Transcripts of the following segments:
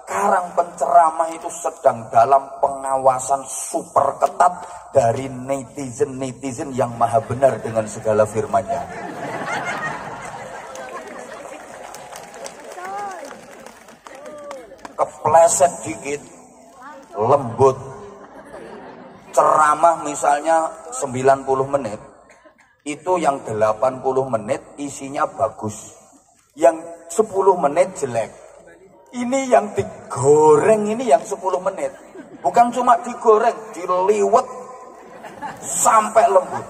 sekarang penceramah itu sedang dalam pengawasan super ketat dari netizen-netizen yang maha benar dengan segala firman-Nya. Kepleset dikit, lembut. Ceramah misalnya 90 menit, itu yang 80 menit isinya bagus. Yang 10 menit jelek. Ini yang digoreng, ini yang 10 menit. Bukan cuma digoreng, diliwet sampai lembut.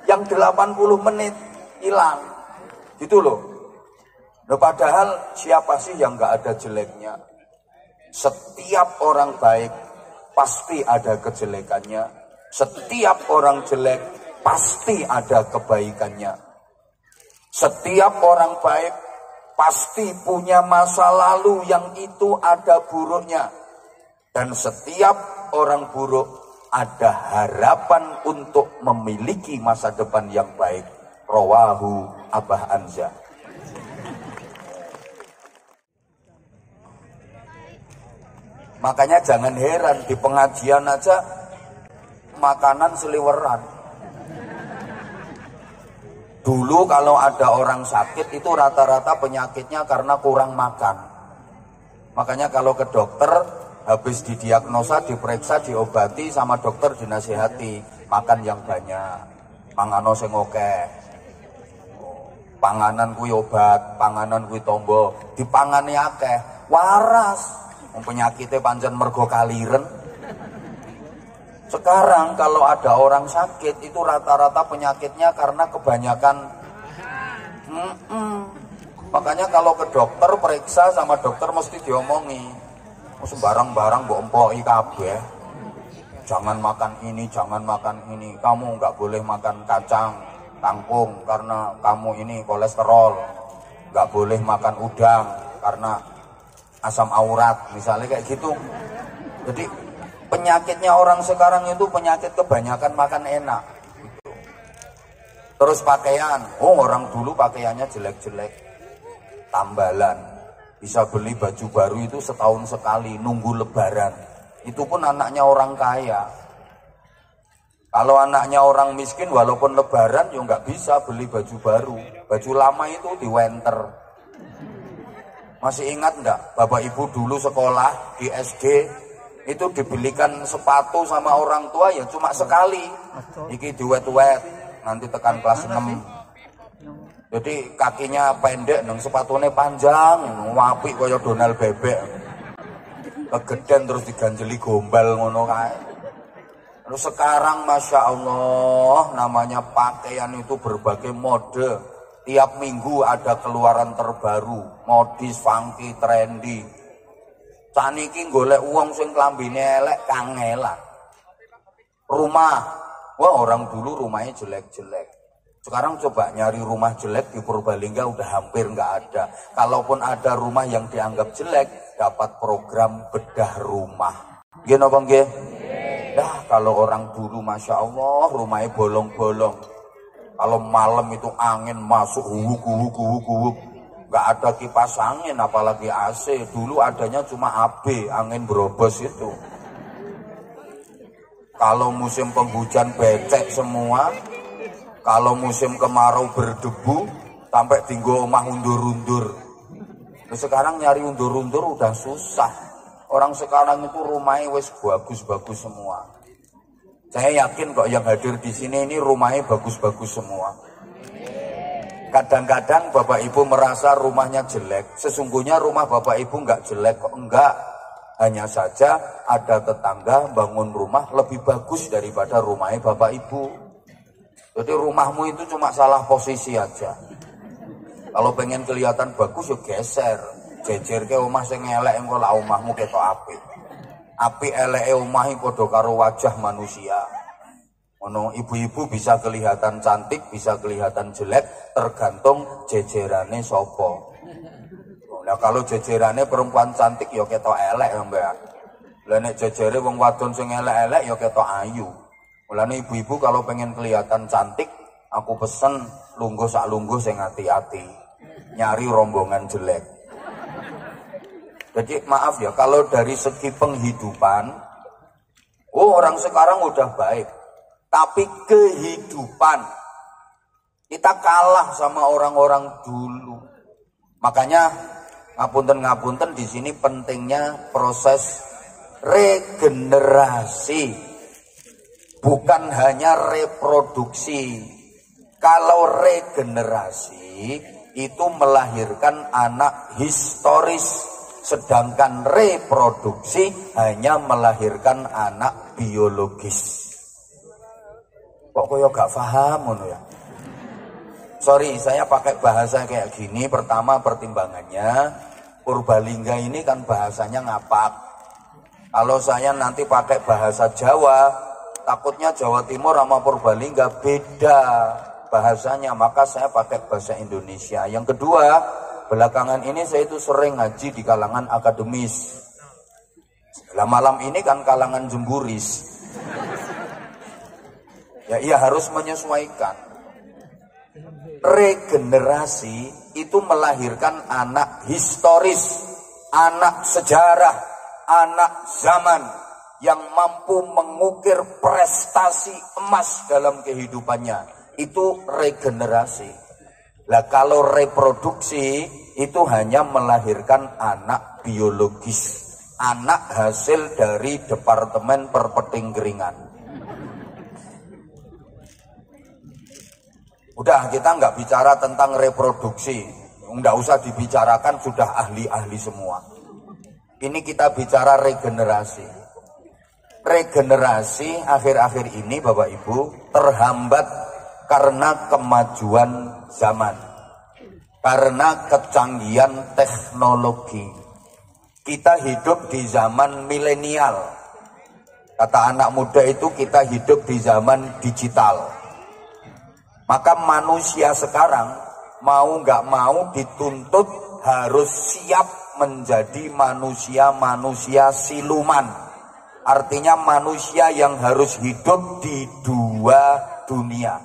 Yang 80 menit hilang. Gitu loh. Nah, padahal siapa sih yang gak ada jeleknya? Setiap orang baik pasti ada kejelekannya. Setiap orang jelek pasti ada kebaikannya. Setiap orang baik pasti punya masa lalu yang itu ada buruknya. Dan setiap orang buruk ada harapan untuk memiliki masa depan yang baik. Rawahu Abah Anza. Makanya jangan heran di pengajian aja makanan seliweran. Dulu kalau ada orang sakit itu rata-rata penyakitnya karena kurang makan. Makanya kalau ke dokter habis didiagnosa, diperiksa, diobati sama dokter dinasihati makan yang banyak, mangano sing akeh. Panganan kuwi obat, panganan kuwi tombo, dipangani akeh, waras. Penyakitnya pancen mergo kaliren. Sekarang kalau ada orang sakit itu rata-rata penyakitnya karena kebanyakan Makanya kalau ke dokter periksa sama dokter mesti diomongi sembarang-barang mbok empoki kabeh. Jangan makan ini, jangan makan ini. Kamu nggak boleh makan kacang, kangkung karena kamu ini kolesterol. Nggak boleh makan udang karena asam urat, misalnya kayak gitu. Jadi penyakitnya orang sekarang itu penyakit kebanyakan makan enak gitu. Terus pakaian, orang dulu pakaiannya jelek-jelek, tambalan, bisa beli baju baru itu setahun sekali, nunggu lebaran. Itu pun anaknya orang kaya. Kalau anaknya orang miskin walaupun lebaran ya nggak bisa beli baju baru, baju lama itu di winter. Masih ingat enggak, Bapak Ibu dulu sekolah di SD itu dibelikan sepatu sama orang tua ya cuma sekali. Iki diwet-wet, nanti tekan kelas 6. Jadi kakinya pendek, nang sepatunya panjang, wapi kaya Donald bebek. Kegeden terus diganjeli gombal ngono kae. Terus sekarang Masya Allah namanya pakaian itu berbagai mode. Tiap minggu ada keluaran terbaru, modis, funky, trendy. Saniki golek uang sing klambine elek kangelan. Rumah, wah orang dulu rumahnya jelek-jelek. Sekarang coba nyari rumah jelek di Purbalingga udah hampir nggak ada. Kalaupun ada rumah yang dianggap jelek, dapat program bedah rumah. Gini apa nggih? Dah kalau orang dulu Masya Allah rumahnya bolong-bolong. Kalau malam itu angin masuk huwuk. Nggak ada kipas angin apalagi AC. Dulu adanya cuma AB, angin berobos itu. Kalau musim penghujan becek semua. Kalau musim kemarau berdebu sampai tinggal omah undur-undur. Nah, sekarang nyari undur-undur udah susah. Orang sekarang itu rumahnya wes bagus-bagus semua. Saya yakin kok yang hadir di sini ini rumahnya bagus-bagus semua. Kadang-kadang Bapak Ibu merasa rumahnya jelek. Sesungguhnya rumah Bapak Ibu nggak jelek kok, enggak. Hanya saja ada tetangga bangun rumah lebih bagus daripada rumahnya Bapak Ibu. Jadi rumahmu itu cuma salah posisi aja. Kalau pengen kelihatan bagus ya geser. Jejer ke omah sing elek engko lak omahmu ketok apik. Apik eleke omahe padha karo wajah manusia. Ono ibu-ibu bisa kelihatan cantik, bisa kelihatan jelek, tergantung jejerane sapa. Nah kalau jejerane perempuan cantik ya ketok elek ya Mbak. Lah nek jejere wong wadon sing elek-elek ya ketok ayu. Mulane ibu-ibu kalau pengen kelihatan cantik, aku pesen lungguh sak lungguh sing hati-hati. Nyari rombongan jelek. Jadi maaf ya, kalau dari segi penghidupan, orang sekarang udah baik. Tapi kehidupan, kita kalah sama orang-orang dulu. Makanya ngapunten-ngapunten di sini pentingnya proses regenerasi, bukan hanya reproduksi. Kalau regenerasi itu melahirkan anak historis, sedangkan reproduksi hanya melahirkan anak biologis. Kok koyo gak paham ngono ya? Sorry, saya pakai bahasa kayak gini. Pertama pertimbangannya, Purbalingga ini kan bahasanya ngapak. Kalau saya nanti pakai bahasa Jawa, takutnya Jawa Timur sama Purbalingga beda bahasanya, maka saya pakai bahasa Indonesia. Yang kedua, belakangan ini saya itu sering ngaji di kalangan akademis. Lah malam ini kan kalangan jemburis. Ya iya, harus menyesuaikan. Regenerasi itu melahirkan anak historis, anak sejarah, anak zaman yang mampu mengukir prestasi emas dalam kehidupannya. Itu regenerasi. Lah kalau reproduksi itu hanya melahirkan anak biologis, anak hasil dari Departemen Perpetinggeringan. Udah, kita nggak bicara tentang reproduksi, nggak usah dibicarakan, sudah ahli-ahli semua. Ini kita bicara regenerasi. Regenerasi akhir-akhir ini Bapak Ibu terhambat karena kemajuan zaman, karena kecanggihan teknologi. Kita hidup di zaman milenial. Kata anak muda itu, kita hidup di zaman digital. Maka manusia sekarang mau nggak mau dituntut harus siap menjadi manusia-manusia siluman. Artinya manusia yang harus hidup di dua dunia.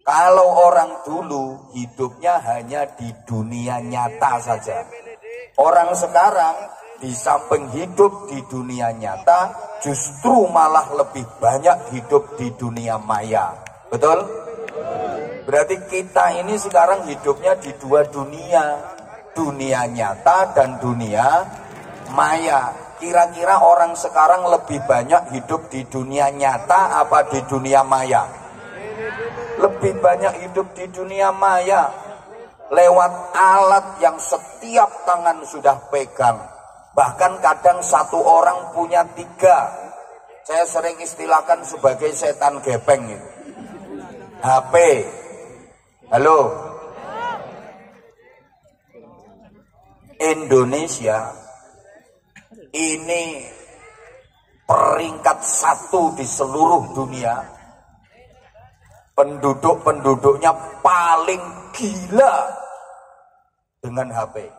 Kalau orang dulu hidupnya hanya di dunia nyata saja. Orang sekarang di samping hidup di dunia nyata, justru malah lebih banyak hidup di dunia maya. Betul? Berarti kita ini sekarang hidupnya di dua dunia. Dunia nyata dan dunia maya. Kira-kira orang sekarang lebih banyak hidup di dunia nyata apa di dunia maya? Lebih banyak hidup di dunia maya. Lewat alat yang setiap tangan sudah pegang. Bahkan kadang satu orang punya 3. Saya sering istilahkan sebagai setan gepeng itu. HP. Halo. Indonesia ini peringkat 1 di seluruh dunia. Penduduknya paling gila dengan HP.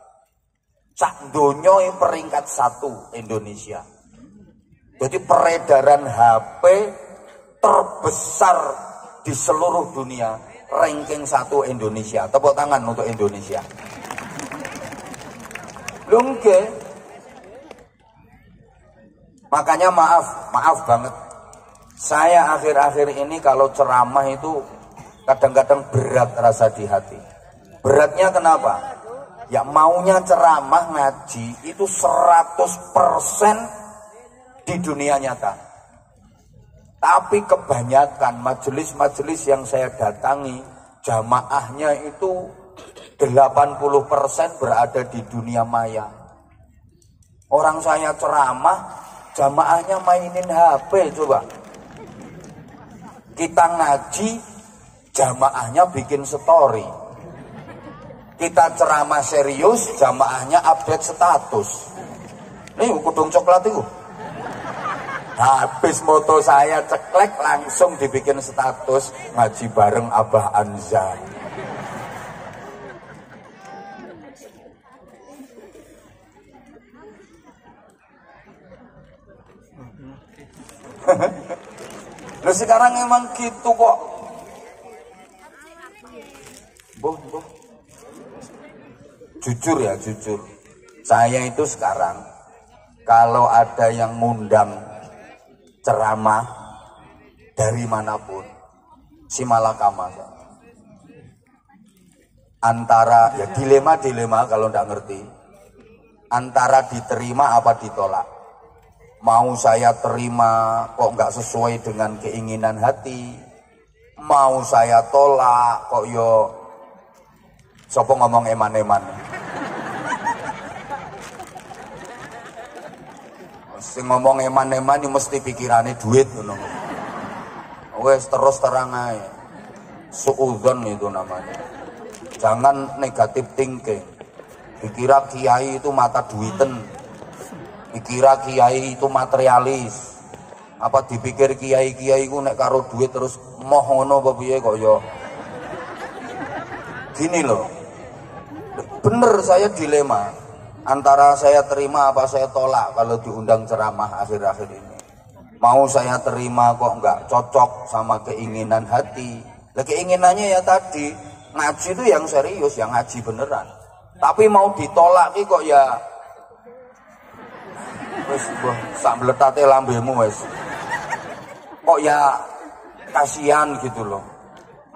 Sak donya peringkat 1 Indonesia. Jadi peredaran HP terbesar di seluruh dunia, ranking 1 Indonesia. Tepuk tangan untuk Indonesia. Lungke. Makanya maaf banget. Saya akhir-akhir ini kalau ceramah itu kadang-kadang berat rasa di hati. Beratnya kenapa? Ya maunya ceramah ngaji itu 100% di dunia nyata. Tapi kebanyakan majelis-majelis yang saya datangi, jamaahnya itu 80% berada di dunia maya. Orang saya ceramah, jamaahnya mainin HP coba. Kita ngaji, jamaahnya bikin story. Kita ceramah serius, jamaahnya update status. Nih kudung coklat itu. Habis moto saya ceklek, langsung dibikin status ngaji bareng Abah Anza. Loh sekarang emang gitu kok. Boh. Jujur ya, jujur. Saya itu sekarang kalau ada yang ngundang ceramah dari manapun, si malakama antara ya dilema kalau nggak ngerti antara diterima apa ditolak. Mau saya terima kok nggak sesuai dengan keinginan hati, mau saya tolak kok yo sopo ngomong eman-eman. Sing ngomong eman-eman ini mesti pikirannya duit ngono. Wes terus terang aja. Suudzon itu namanya. Jangan negatif thinking. Dikira kiai itu mata duiten. Dikira kiai itu materialis. Apa dipikir kiai-kiai ku nek karo duit terus moh ngono apa piye kok ya. Gini loh. Bener saya dilema antara saya terima apa saya tolak kalau diundang ceramah akhir-akhir ini. Mau saya terima kok enggak cocok sama keinginan hati. Lah keinginannya ya tadi ngaji itu yang serius, yang ngaji beneran. Tapi mau ditolak kok ya wis sak mletate lambemu wis. Kok ya kasihan gitu loh.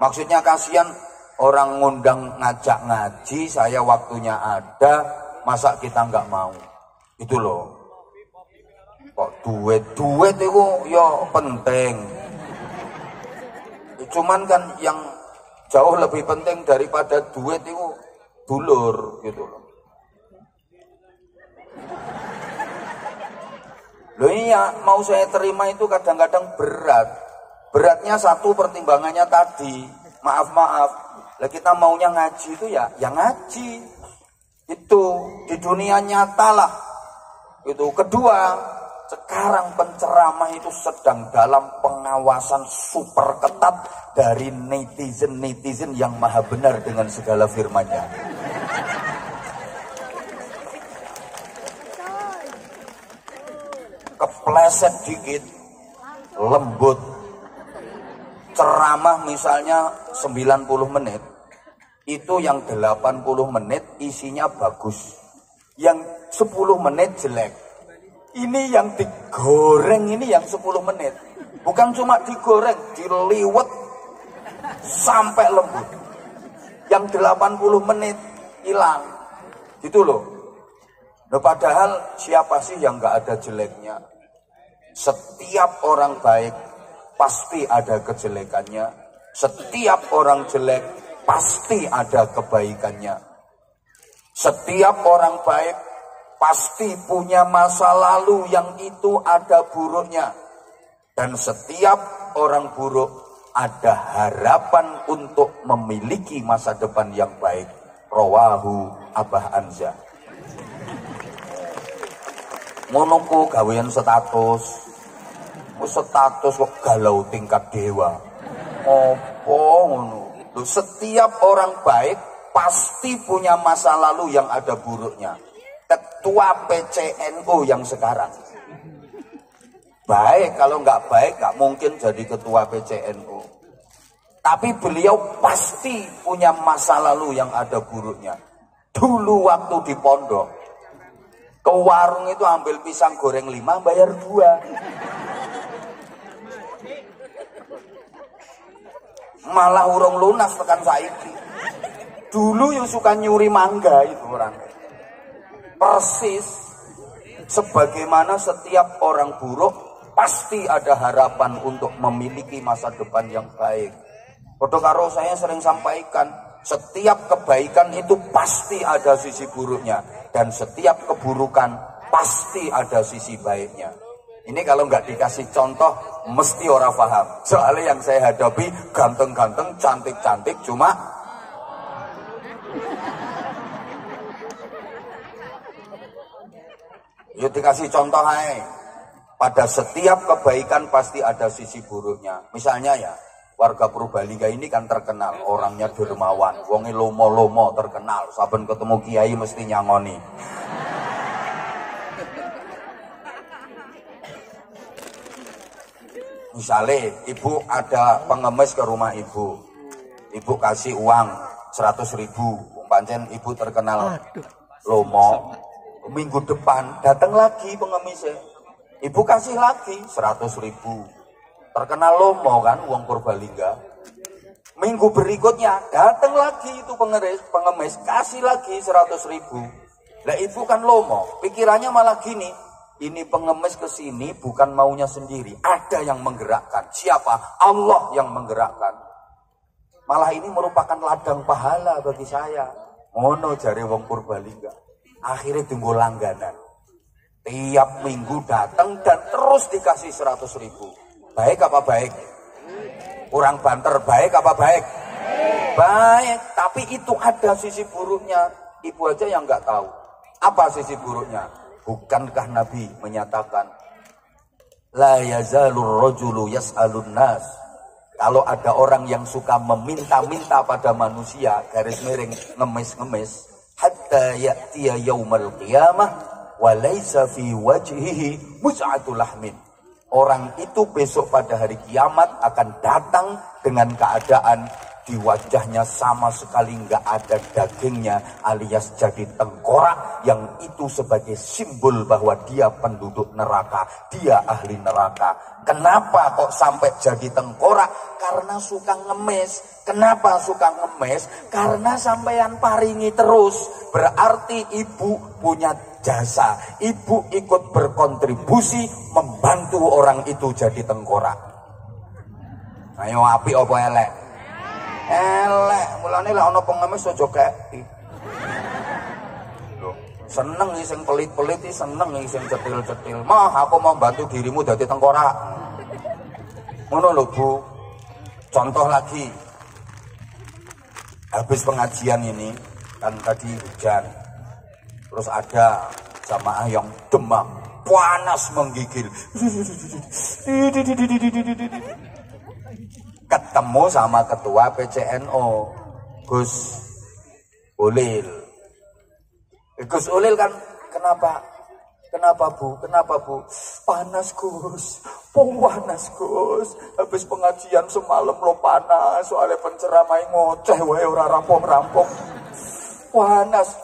Maksudnya kasihan orang ngundang ngajak ngaji, saya waktunya ada, masa kita nggak mau? Itu loh. Kok duit itu ya penting. Cuman kan yang jauh lebih penting daripada duit itu dulur gitu loh. Loh iya, mau saya terima itu kadang-kadang berat. Beratnya satu, pertimbangannya tadi. Maaf. Lah kita maunya ngaji itu ya ngaji. Itu di dunia nyata lah. Itu kedua, sekarang penceramah itu sedang dalam pengawasan super ketat dari netizen yang maha benar dengan segala firman-Nya. Kepleset dikit, lembut. Ceramah misalnya 90 menit, itu yang 80 menit isinya bagus. Yang 10 menit jelek. Ini yang digoreng ini yang 10 menit. Bukan cuma digoreng, diliwet sampai lembut. Yang 80 menit hilang. Gitu loh. Nah, padahal siapa sih yang nggak ada jeleknya? Setiap orang baik pasti ada kejelekannya. Setiap orang jelek pasti ada kebaikannya. Setiap orang baik pasti punya masa lalu yang itu ada buruknya. Dan setiap orang buruk ada harapan untuk memiliki masa depan yang baik. Rawahu Abah Anza. Ngonoku gawean status kok galau tingkat dewa. Opo ngono. Setiap orang baik pasti punya masa lalu yang ada buruknya. Ketua PCNU yang sekarang baik, kalau nggak baik nggak mungkin jadi ketua PCNU. Tapi beliau pasti punya masa lalu yang ada buruknya. Dulu waktu di pondok ke warung itu ambil pisang goreng 5 bayar 2. Malah urung lunas tekan saiki. Dulu yang suka nyuri mangga itu orang. Persis sebagaimana setiap orang buruk pasti ada harapan untuk memiliki masa depan yang baik. Padha karo saya sering sampaikan, setiap kebaikan itu pasti ada sisi buruknya. Dan setiap keburukan pasti ada sisi baiknya. Ini kalau nggak dikasih contoh, mesti orang paham. Soalnya yang saya hadapi ganteng-ganteng, cantik-cantik, cuma yuk dikasih contoh aja. Pada setiap kebaikan pasti ada sisi buruknya. Misalnya ya, warga Purbalingga ini kan terkenal, orangnya dermawan, wonge lomo-lomo terkenal, saben ketemu kiai mesti nyangoni. Misalnya ibu ada pengemis ke rumah ibu kasih uang 100.000, pancen ibu terkenal lomo, Minggu depan datang lagi pengemisnya. Ibu kasih lagi 100.000. Terkenal lomo kan uang Purbalingga. Minggu berikutnya datang lagi itu pengemis kasih lagi 100.000. Lah ibu kan lomo, pikirannya malah gini, ini pengemis kesini bukan maunya sendiri, ada yang menggerakkan. Siapa? Allah yang menggerakkan. Malah ini merupakan ladang pahala bagi saya. Ngono jare wong Purbalingga. Akhirnya tunggu langganan. Tiap minggu datang dan terus dikasih 100.000. Baik apa baik? Kurang banter, baik apa baik? Baik, tapi itu ada sisi buruknya. Ibu aja yang nggak tahu. Apa sisi buruknya? Bukankah Nabi menyatakan, la yazalur rajulu yas'alun nas. Kalau ada orang yang suka meminta-minta pada manusia, garis miring ngemis-ngemis, hatta ya'tiya yaumal qiyamah wa laisa fi wajhihi mus'atul lahmin. Orang itu besok pada hari kiamat akan datang dengan keadaan di wajahnya sama sekali nggak ada dagingnya, alias jadi tengkorak, yang itu sebagai simbol bahwa dia penduduk neraka, dia ahli neraka. Kenapa kok sampai jadi tengkorak? Karena suka ngemis. Kenapa suka ngemis? Karena sampean paringi terus. Berarti ibu punya jasa, ibu ikut berkontribusi membantu orang itu jadi tengkorak. Ayo api apa elek? Elek, mulane lek ana pengemis aja keki. Lho, seneng iki sing pelit-pelit iki, seneng iki sing cetil-cetil. Mah aku mau bantu dirimu dadi tengkorak. Ngono lho, Bu. Contoh lagi. Habis pengajian ini kan tadi hujan. Terus ada jamaah yang demam, panas menggigil. Ketemu sama ketua PCNO, Gus Ulil. Gus Ulil kan, kenapa? Kenapa Bu? Kenapa Bu? Panas Gus, panas Gus. Habis pengajian semalam lo panas, soalnya penceramai ngoceh wae ora rampung-rampung. Panas.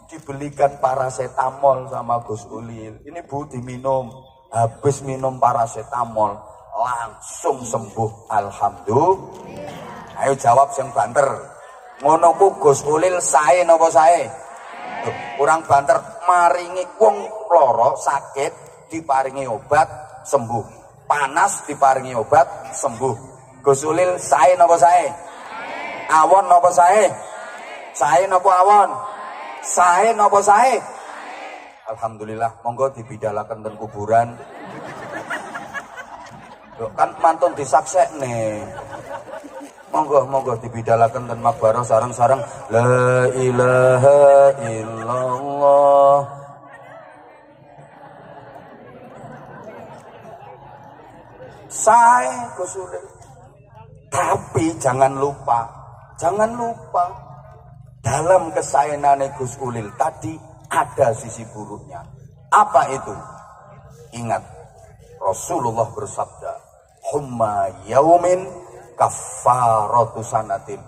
Dibelikan paracetamol sama Gus Ulil. Ini Bu diminum. Habis minum paracetamol langsung sembuh, alhamdulillah. Ayo jawab yang banter. Ngono ku Gus Ulil sae napa sae? Kurang banter, maringi wong loro sakit diparingi obat sembuh. Panas diparingi obat sembuh. Gus Ulil sae napa sae? Awon napa sae? Sae napa awon? Sae napa sae? Alhamdulillah, monggo dibidalaken ten kuburan. Loh, kan mantun disaksekne. Monggo dibidalaken ten makbarah sareng-sareng la ilaha illallah. Sae Gus Ulil. Tapi jangan lupa dalam kesayanane Gus Ulil tadi ada sisi buruknya. Apa itu? Ingat, Rasulullah bersabda, humma yaumin kafaratu sanatin.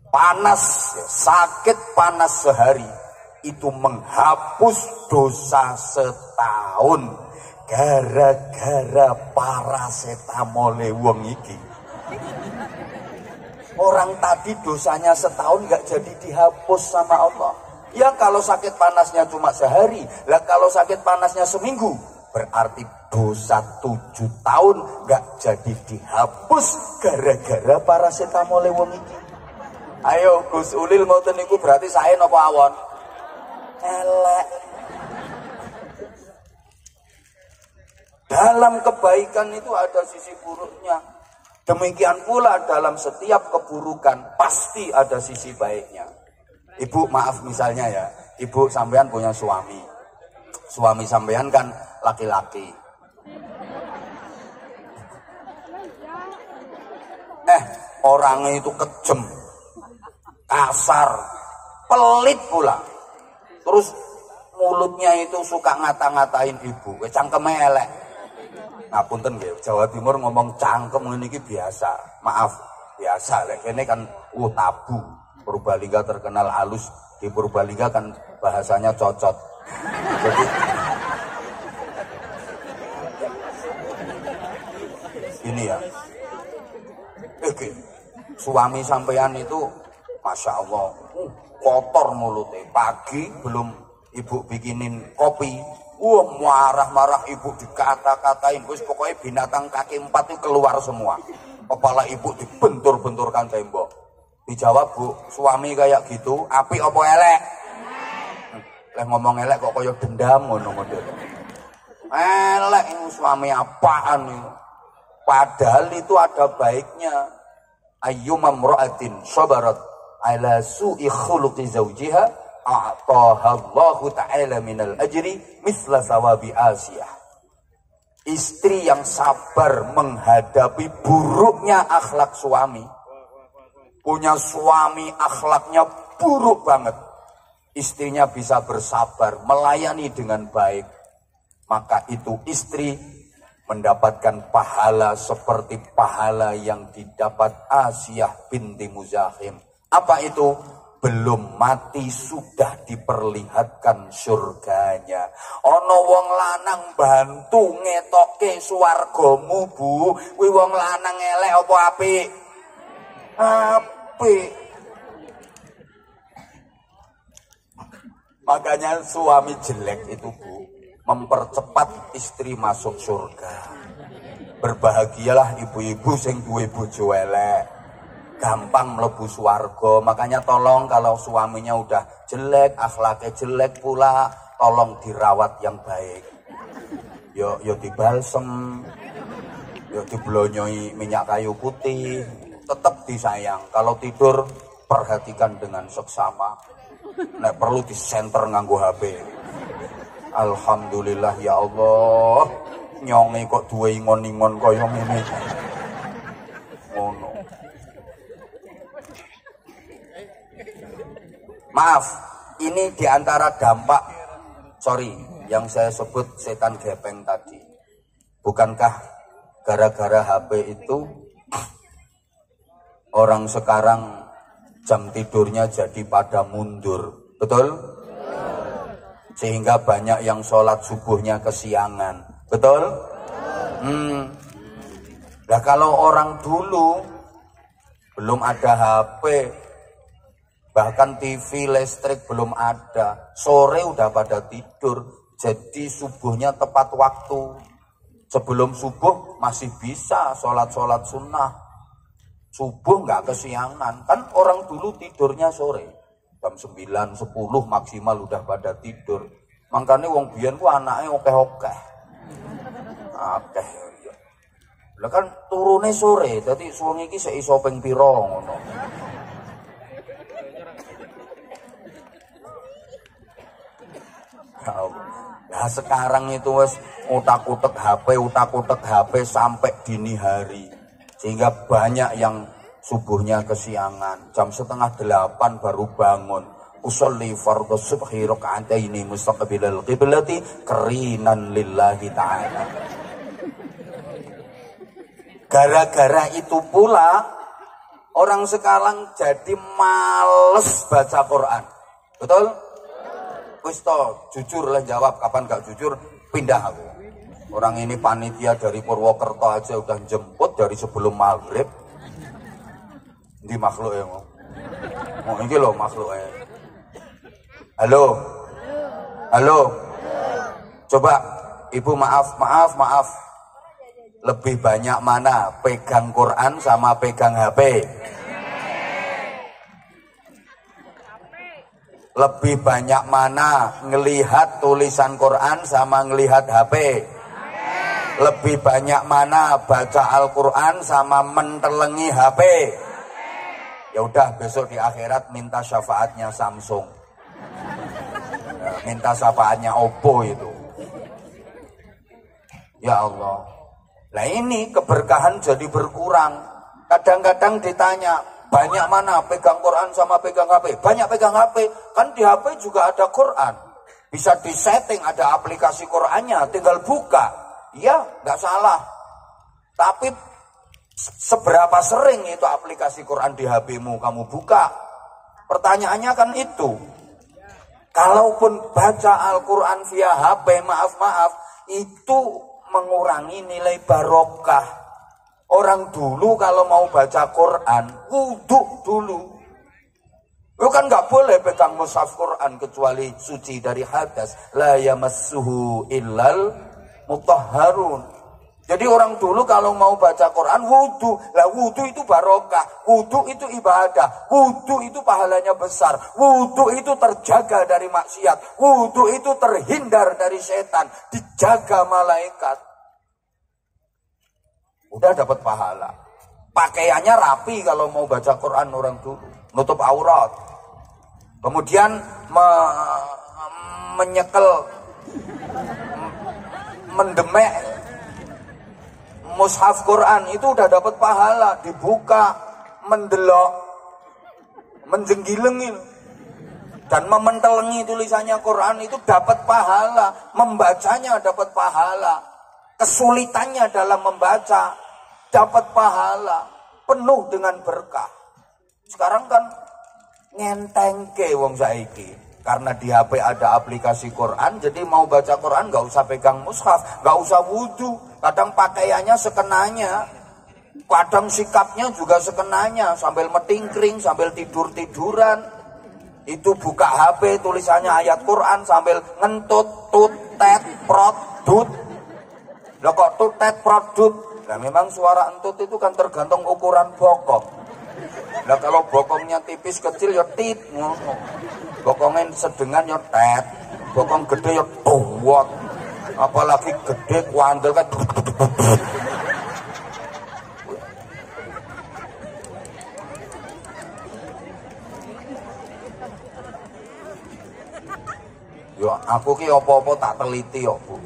Panas, sakit panas sehari itu menghapus dosa setahun. Gara-gara paracetamol wong iki. Orang tadi dosanya setahun gak jadi dihapus sama Allah. Ya kalau sakit panasnya cuma sehari, lah kalau sakit panasnya seminggu, berarti dosa 7 tahun gak jadi dihapus gara-gara paracetamol wong iki. Ayo Gus Ulil ngoten niku berarti sae napa awon? Elek. Dalam kebaikan itu ada sisi buruknya. Demikian pula dalam setiap keburukan pasti ada sisi baiknya. Ibu maaf misalnya ya, ibu sampean punya suami. Suami sampean kan laki-laki. Orangnya itu kejem, kasar, pelit pula. Terus mulutnya itu suka ngata-ngatain ibu, cangkeme elek. Nah punten nggih, Jawa Timur ngomong cangkem ngene iki biasa. Maaf, biasa. Lek kene kan tabu. Purbalingga terkenal halus, di Purbalingga kan bahasanya cocot. Jadi ini ya, suami sampean itu Masya Allah kotor mulutnya. Pagi belum ibu bikinin kopi, marah-marah ibu, dikata-katain, pokoknya binatang kaki 4 itu keluar semua. Kepala ibu dibentur-benturkan tembok. Dijawab, Bu, suami kayak gitu api apa elek? Leh ngomong elek kok kaya dendam ngono model. Elek ini suami apaan ini? Padahal itu ada baiknya. Ayyuma mra'atin sabarat ala su'i khuluqi zawjiha a'taha Allahu ta'ala minal ajri misla sawabi Asiyah. Istri yang sabar menghadapi buruknya akhlak suami, punya suami akhlaknya buruk banget, istrinya bisa bersabar melayani dengan baik, maka itu istri mendapatkan pahala seperti pahala yang didapat Asiyah binti Muzahim. Apa itu? Belum mati sudah diperlihatkan surganya. Ono wong lanang bantu ngetoke swargamu, Bu. Kuwi wong lanang elek apa apik? Apik. Makanya suami jelek itu, Bu, mempercepat istri masuk surga. Berbahagialah ibu-ibu sing duwe bojo elek, gampang mlebu swarga. Makanya tolong kalau suaminya udah jelek, akhlaknya jelek pula, tolong dirawat yang baik. Yo dibalsem, yo diblonyoi minyak kayu putih, tetap disayang. Kalau tidur perhatikan dengan seksama. Nek perlu disenter nganggo HP. Alhamdulillah ya Allah, nyonge kok duwe ingon-ingon kaya ngene. Ngono. Maaf, ini diantara dampak, yang saya sebut setan gepeng tadi. Bukankah gara-gara HP itu orang sekarang jam tidurnya jadi pada mundur, betul? Sehingga banyak yang sholat subuhnya kesiangan, betul? Nah kalau orang dulu belum ada HP, bahkan TV listrik belum ada, sore udah pada tidur, jadi subuhnya tepat waktu. Sebelum subuh masih bisa sholat-sholat sunnah, subuh nggak kesiangan. Kan orang dulu tidurnya sore, jam 9, 10 maksimal udah pada tidur. Makanya wong biyen ku anake okeh-okeh. Akeh. Lah kan turune sore, dadi suwengi iki sik iso ping pira ngono. Nah sekarang itu wis utak-utek HP sampai dini hari. Sehingga banyak yang subuhnya kesiangan, jam 7:30 baru bangun. Usolli fardhu subhi raka'ataini mustaqbilal qiblati qarinan lillahi ta'ala. Gara-gara itu pula orang sekarang jadi males baca Quran. Betul? Wis to, jujur lah jawab, kapan gak jujur pindah aku. Orang ini panitia dari Purwokerto aja udah jemput dari sebelum maghrib. Ini makhluk ya mau. Oh ini loh makhluk ya. Halo. Coba ibu maaf. Lebih banyak mana pegang Quran sama pegang HP? Lebih banyak mana ngelihat tulisan Quran sama ngelihat HP? Lebih banyak mana baca Al-Quran sama mentelengi HP? Ya udah besok di akhirat minta syafaatnya Samsung, minta syafaatnya Oppo itu. Ya Allah. Nah ini keberkahan jadi berkurang. Kadang-kadang ditanya, banyak mana pegang Quran sama pegang HP? Banyak pegang HP. Kan di HP juga ada Quran. Bisa disetting, ada aplikasi Qurannya, tinggal buka. Iya, nggak salah. Tapi seberapa sering itu aplikasi Quran di HP-mu kamu buka? Pertanyaannya kan itu. Kalaupun baca Al-Quran via HP, maaf, itu mengurangi nilai barokah. Orang dulu kalau mau baca Quran, wudhu dulu. Lu kan nggak boleh pegang mushaf Quran kecuali suci dari hadas. La yamassuhu illal mutahharun. Jadi orang dulu kalau mau baca Quran wudhu. Lah wudhu itu barokah. Wudhu itu ibadah. Wudhu itu pahalanya besar. Wudhu itu terjaga dari maksiat. Wudhu itu terhindar dari setan. Dijaga malaikat. Udah dapat pahala. Pakaiannya rapi kalau mau baca Quran orang dulu. Nutup aurat. Kemudian menyekel, mendemek mushaf Quran itu udah dapat pahala. Dibuka, mendelok, menjenggilengin dan mementelengi tulisannya Quran itu dapat pahala. Membacanya dapat pahala. Kesulitannya dalam membaca dapat pahala. Penuh dengan berkah. Sekarang kan ngentengke wong saiki. Karena di HP ada aplikasi Quran, jadi mau baca Quran gak usah pegang mushaf, gak usah wudhu. Kadang pakaiannya sekenanya, kadang sikapnya juga sekenanya, sambil metingkring, sambil tidur-tiduran. Itu buka HP, tulisannya ayat Quran sambil ngentut, tut, tet, prot, dut. Loh kok tut, tet, prot, dut? Nah memang suara entut itu kan tergantung ukuran bokong. Nah kalau bokongnya tipis kecil ya tit, bokongnya sedengan ya tet, bokong gede ya tuwot, apalagi gede kuandel kan. Yo aku ki apa-apa tak teliti yo Bu.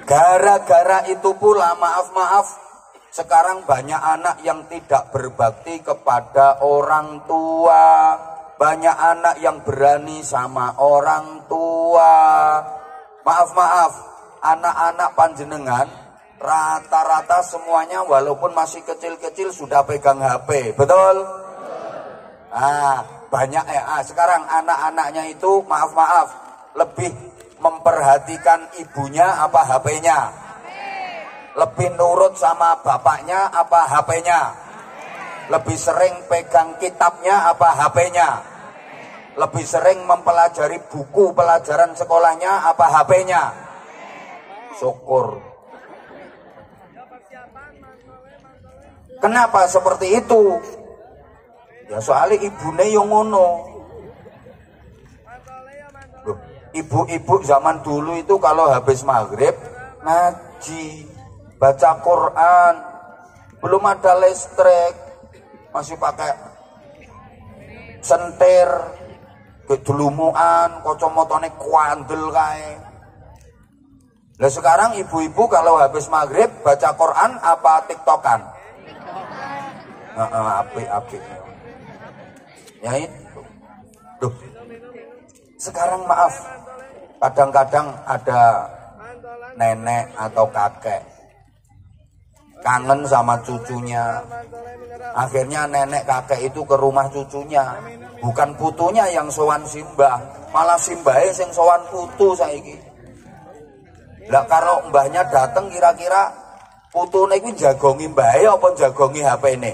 Gara-gara itu pula maaf sekarang banyak anak yang tidak berbakti kepada orang tua. Banyak anak yang berani sama orang tua. Maaf, anak-anak panjenengan rata-rata semuanya walaupun masih kecil-kecil sudah pegang HP, betul? Banyak sekarang anak-anaknya itu maaf lebih memperhatikan ibunya apa HP-nya? Lebih nurut sama bapaknya apa HP-nya? Lebih sering pegang kitabnya apa HP-nya? Lebih sering mempelajari buku pelajaran sekolahnya apa HP-nya? Syukur. Kenapa seperti itu? Ya soalnya ibunya yang ngono. Ibu-ibu zaman dulu itu kalau habis maghrib ngaji, baca Quran, belum ada listrik, masih pakai sentir, gedulumuan, kacamotane kuandel kae. Lah sekarang ibu-ibu kalau habis maghrib baca Quran apa TikTokan? Apik. Ya itu. Duh. Sekarang maaf, kadang-kadang ada nenek atau kakek kangen sama cucunya. Akhirnya nenek kakek itu ke rumah cucunya. Bukan putunya yang sowan simbah, malah simbahnya yang sowan putu saiki. Lah kalau mbahnya dateng kira-kira putune iku jagongi mbahe apa jagongi HP-ne?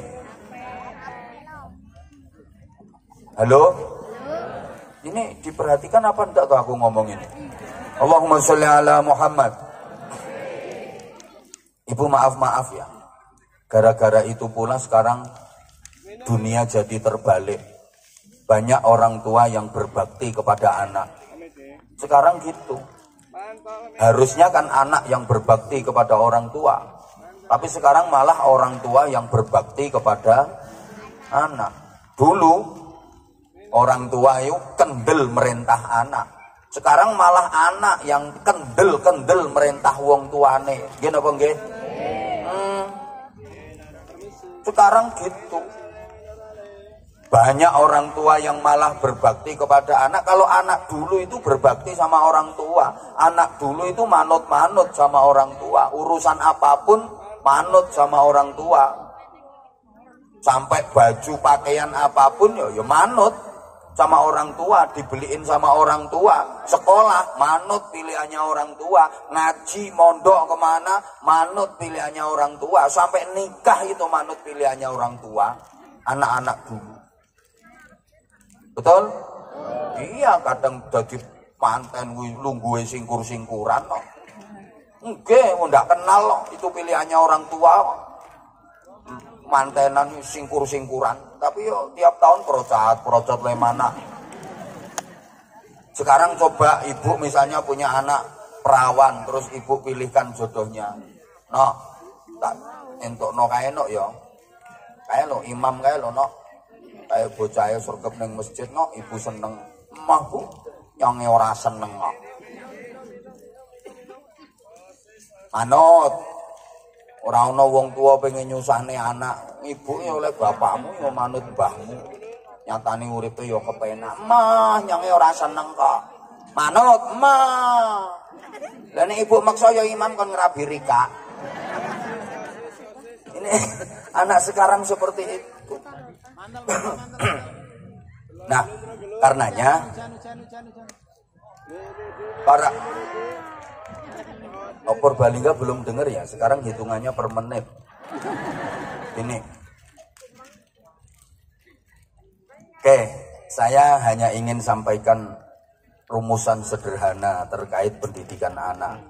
Halo? Ini diperhatikan apa enggak tuh aku ngomong ini? Allahumma sholli ala Muhammad. Ibu maaf ya. Gara-gara itu pula sekarang dunia jadi terbalik. Banyak orang tua yang berbakti kepada anak. Sekarang gitu. Harusnya kan anak yang berbakti kepada orang tua. Tapi sekarang malah orang tua yang berbakti kepada anak. Dulu orang tua itu kendel merintah anak. Sekarang malah anak yang kendel merintah wong tuane. Nggih napa nggih? Sekarang gitu. Banyak orang tua yang malah berbakti kepada anak. Kalau anak dulu itu berbakti sama orang tua. Anak dulu itu manut-manut sama orang tua. Urusan apapun manut sama orang tua. Sampai baju pakaian apapun ya manut. sama orang tua, dibeliin sama orang tua, sekolah manut pilihannya orang tua, ngaji mondok kemana manut pilihannya orang tua, sampai nikah itu manut pilihannya orang tua, anak-anak dulu. Betul? Iya, kadang dadi panten lungguhe singkur-singkuran kok. Nggih, ndak kenal kok, itu pilihannya orang tua. Mantenan singkur-singkuran, tapi yo tiap tahun procot lemana. Sekarang coba ibu misalnya punya anak perawan, terus ibu pilihkan jodohnya. No, tak entuk no kae no yo. Kae lo imam kae lo no. Kae bocah surgep ning masjid no, ibu seneng. Emahku nyonge ora seneng kok. Manut. Ora ana wong tua pengen nyusahne anak, ibuke oleh bapakmu ya manut mbahmu. Nyatane uripe ya kepenak. Mah nyange ora seneng kok. Manut, mah. Lah nek ibu maksa ya imam kon ngrabi rika. Ini anak sekarang seperti itu. Nah, karenanya para Purbalingga belum dengar ya, sekarang hitungannya per menit. Ini. Oke, saya hanya ingin sampaikan rumusan sederhana terkait pendidikan anak.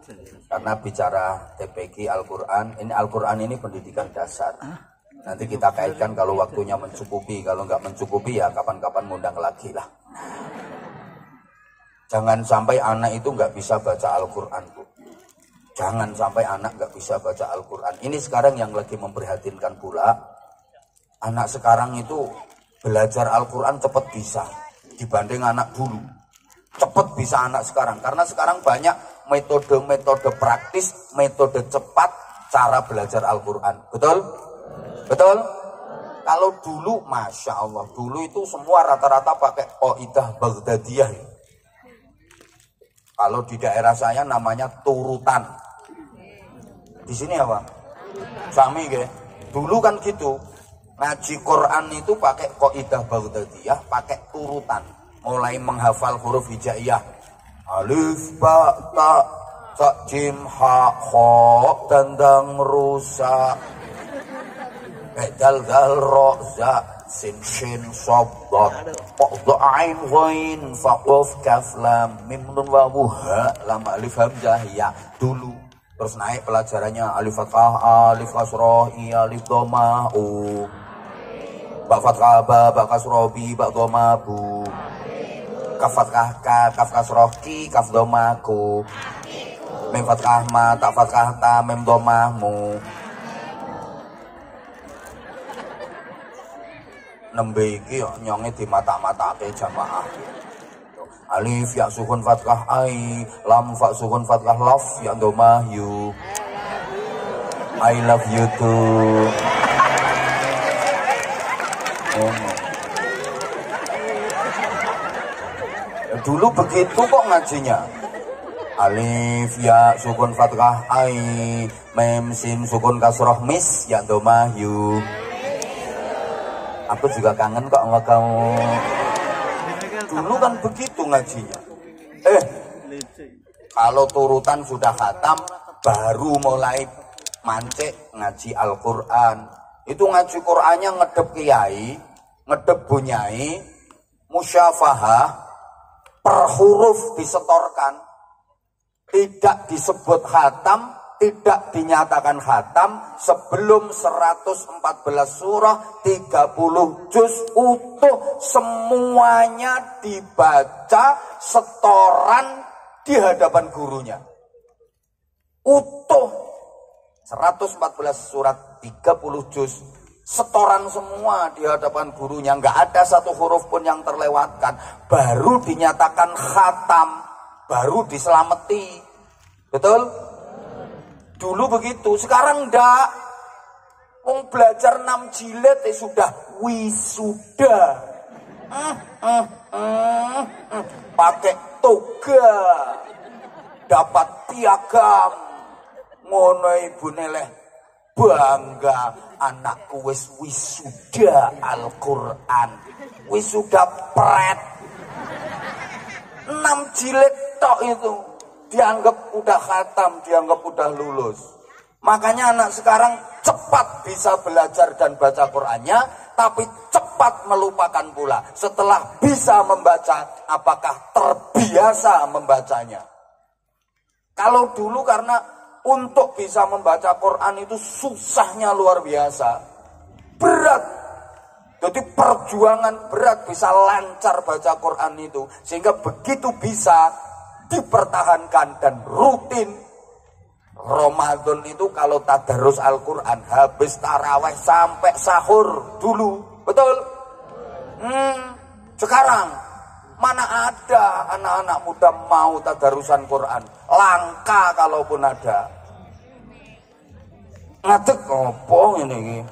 Karena bicara TPQ Al-Quran, Al-Quran ini pendidikan dasar. Nanti kita kaitkan kalau waktunya mencukupi, kalau nggak mencukupi ya kapan-kapan ngundang lagi lah. Jangan sampai anak itu nggak bisa baca Al-Quran, Bu. Jangan sampai anak nggak bisa baca Al-Quran. Ini sekarang yang lagi memprihatinkan pula. Anak sekarang itu belajar Al-Quran cepat bisa dibanding anak dulu. Cepat bisa anak sekarang. Karena sekarang banyak metode-metode praktis, metode cepat cara belajar Al-Quran. Betul? Betul? Kalau dulu, Masya Allah, dulu itu semua rata-rata pakai Qaidah Baghdadiyah. Kalau di daerah saya namanya turutan. Di sini apa? Sami ke. Dulu kan gitu. Ngaji Quran itu pakai Qaidah Baghdadiyah, pakai turutan. Mulai menghafal huruf hijaiyah. Alif, ba, ta, sa, jim, ha, kho, dandang, rusa. Dal, dal, ro, za, sin, shin, sob, dot. Qadha, ain, ghain, fa, qaf, kaf, lam, mim, nun, wawu, ha, lam, alif, hamzah, ya. Dulu. Terus naik pelajarannya alif fathah, alif kasroh, i, alif domah, u. Ba fathah, ba kasroh, bi, ba domah, bu. Kaf fathah, ka, kaf kasroh, ki, kaf domah, ku. Mim fathah, ma, ta fathah, ta, mim domah, mu. Nembe iki nyonge di mata-matake jamaah. Alif ya sukun fathah ai, lam fa sukun fathah laf ya domah you. I love you too. Dulu begitu kok ngajinya. Alif ya sukun fathah ai, mem sin sukun kasroh mis ya domah you. Aku juga kangen kok sama kamu. Dulu kan begitu ngajinya. Kalau turutan sudah khatam, baru mulai mancek ngaji Al-Quran. Itu ngaji Qurannya ngedep kiai, ngedep bunyai, musyafahah, per huruf disetorkan. Tidak disebut khatam, tidak dinyatakan khatam sebelum 114 surah 30 juz utuh semuanya dibaca setoran di hadapan gurunya. Utuh 114 surat 30 juz setoran semua di hadapan gurunya, nggak ada satu huruf pun yang terlewatkan. Baru dinyatakan khatam, baru diselamati. Betul? Dulu begitu, sekarang enggak. Wong belajar 6 jilid sudah wisuda. Pakai toga, dapat piagam. Ngono ibune leh bangga anakku wis wisuda Al-Quran. Wisuda pret 6 jilid tok itu dianggap udah khatam, dianggap udah lulus. Makanya anak sekarang cepat bisa belajar dan baca Qur'annya, tapi cepat melupakan pula. Setelah bisa membaca, apakah terbiasa membacanya? Kalau dulu karena untuk bisa membaca Qur'an itu susahnya luar biasa, berat. Jadi perjuangan berat bisa lancar baca Quran itu. Sehingga begitu bisa dipertahankan dan rutin. Ramadan itu kalau tadarus Al-Quran habis taraweh sampai sahur dulu. Betul? Sekarang mana ada anak-anak muda mau tadarusan Quran. Langka kalaupun ada. Ngadeg opo ini.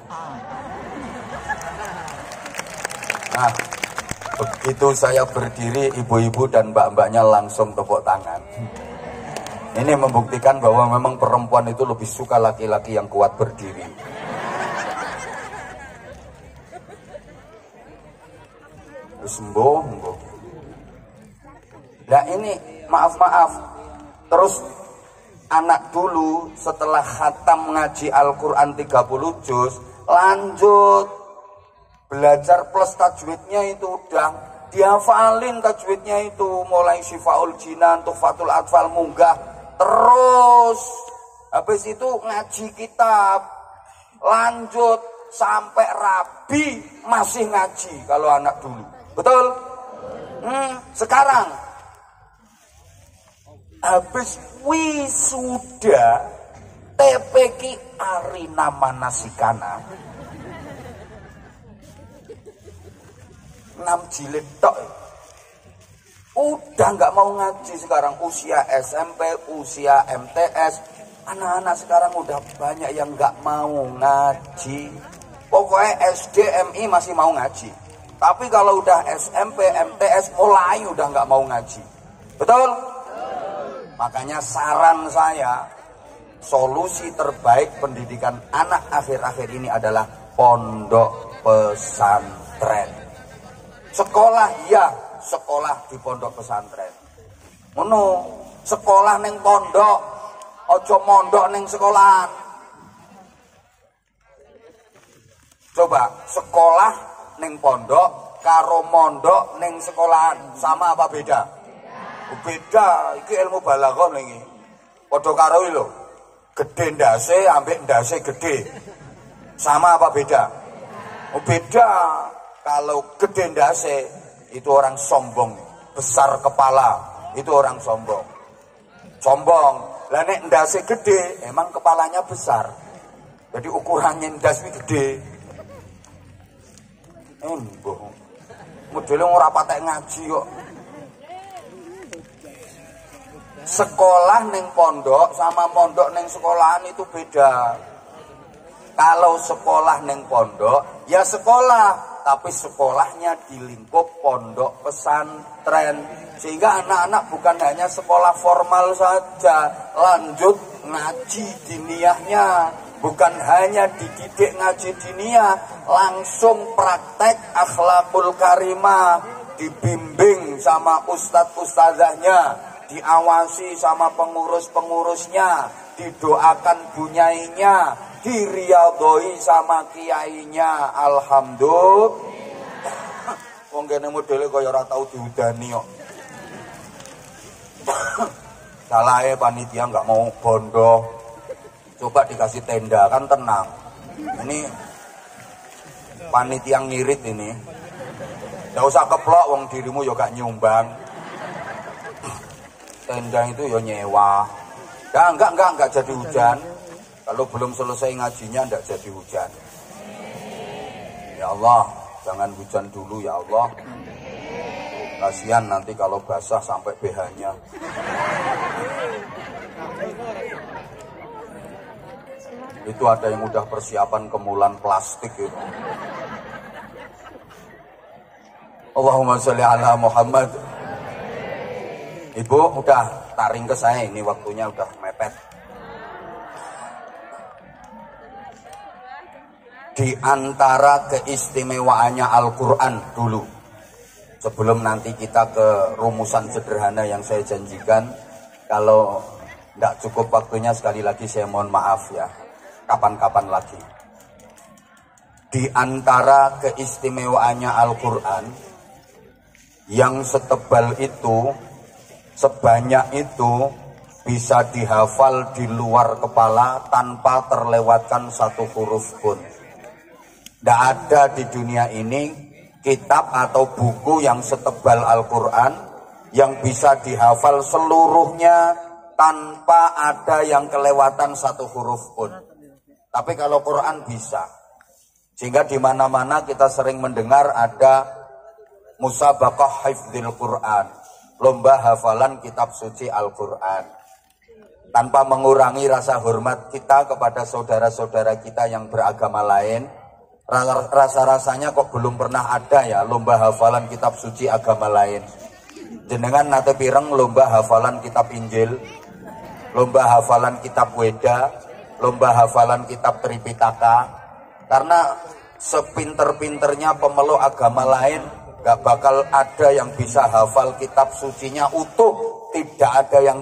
Nah, begitu saya berdiri, ibu-ibu dan mbak-mbaknya langsung tepuk tangan. Ini membuktikan bahwa memang perempuan itu lebih suka laki-laki yang kuat berdiri. Sembuh. Nah ini maaf. Terus anak dulu setelah khatam ngaji Al-Quran 30 juz, lanjut. Belajar plus tajwidnya itu udah dihafalin tajwidnya itu mulai Syifaul Jinan, Tuhfatul Atfal munggah terus. Habis itu ngaji kitab lanjut sampai rabi masih ngaji kalau anak dulu. Betul? Sekarang habis wisuda TPQ Arina Manasikana 6 jilid tok. Udah nggak mau ngaji sekarang, usia SMP, usia MTS. Anak-anak sekarang udah banyak yang nggak mau ngaji. Pokoknya SD, MI masih mau ngaji. Tapi kalau udah SMP, MTS mulai udah nggak mau ngaji. Betul? Makanya saran saya, solusi terbaik pendidikan anak akhir-akhir ini adalah pondok pesantren. Sekolah ya, sekolah di pondok pesantren. Ngono, sekolah ning pondok, ojo mondok ning sekolahan. Coba, sekolah ning pondok karo mondok ning sekolahan sama apa beda? Beda, iki ilmu balaghah iki. Padha karo lho. Gedhe ndase ambek ndase gedhe. Sama apa beda? Beda. Kalau gede ndase itu orang sombong, besar kepala itu orang sombong. Lah nek ndase gede, emang kepalanya besar. Jadi ukurannya ndas iki gede. Mbah. Modele ora patek ngaji kok. Sekolah ning pondok sama mondok ning sekolahan itu beda. Kalau sekolah ning pondok, ya sekolah. Tapi sekolahnya di lingkup pondok pesantren. Sehingga anak-anak bukan hanya sekolah formal saja, lanjut ngaji diniyahnya. Bukan hanya dididik ngaji diniyah, langsung praktek akhlakul karimah. Dibimbing sama ustadz-ustadzahnya, diawasi sama pengurus-pengurusnya, didoakan bunyainya, diriyadhoi sama kiainya. Alhamdulillah. Wong kene modele kaya ora tau diudani kok. Salahe panitia nggak mau bondo. Coba dikasih tenda kan tenang. Ini panitia ngirit ini. Nggak usah keplok wong dirimu yo gak nyumbang. Tenda itu yo nyewa. Ya enggak jadi hujan. Kalau belum selesai ngajinya enggak jadi hujan. Ya Allah, jangan hujan dulu ya Allah. Kasihan nanti kalau basah sampai BH-nya. Itu ada yang udah persiapan kemulan plastik itu. Allahumma sholli ala Muhammad. Ibu udah taring ke saya, ini waktunya udah mepet. Di antara keistimewaannya Al-Quran dulu, Sebelum nanti kita ke rumusan sederhana yang saya janjikan, kalau tidak cukup waktunya sekali lagi saya mohon maaf ya, kapan-kapan lagi. Di antara keistimewaannya Al-Quran, yang setebal itu, sebanyak itu, bisa dihafal di luar kepala tanpa terlewatkan satu huruf pun. Tidak ada di dunia ini kitab atau buku yang setebal Al-Quran yang bisa dihafal seluruhnya tanpa ada yang kelewatan satu huruf pun. Tapi kalau Quran bisa. Sehingga di mana-mana kita sering mendengar ada musabaqah hifdzil Quran, lomba hafalan kitab suci Al-Quran. Tanpa mengurangi rasa hormat kita kepada saudara-saudara kita yang beragama lain, rasa-rasanya kok belum pernah ada ya lomba hafalan kitab suci agama lain. Jenengan nate pireng lomba hafalan kitab Injil, lomba hafalan kitab Weda, lomba hafalan kitab Tripitaka. Karena sepinter-pinternya pemeluk agama lain, gak bakal ada yang bisa hafal kitab sucinya utuh, tidak ada yang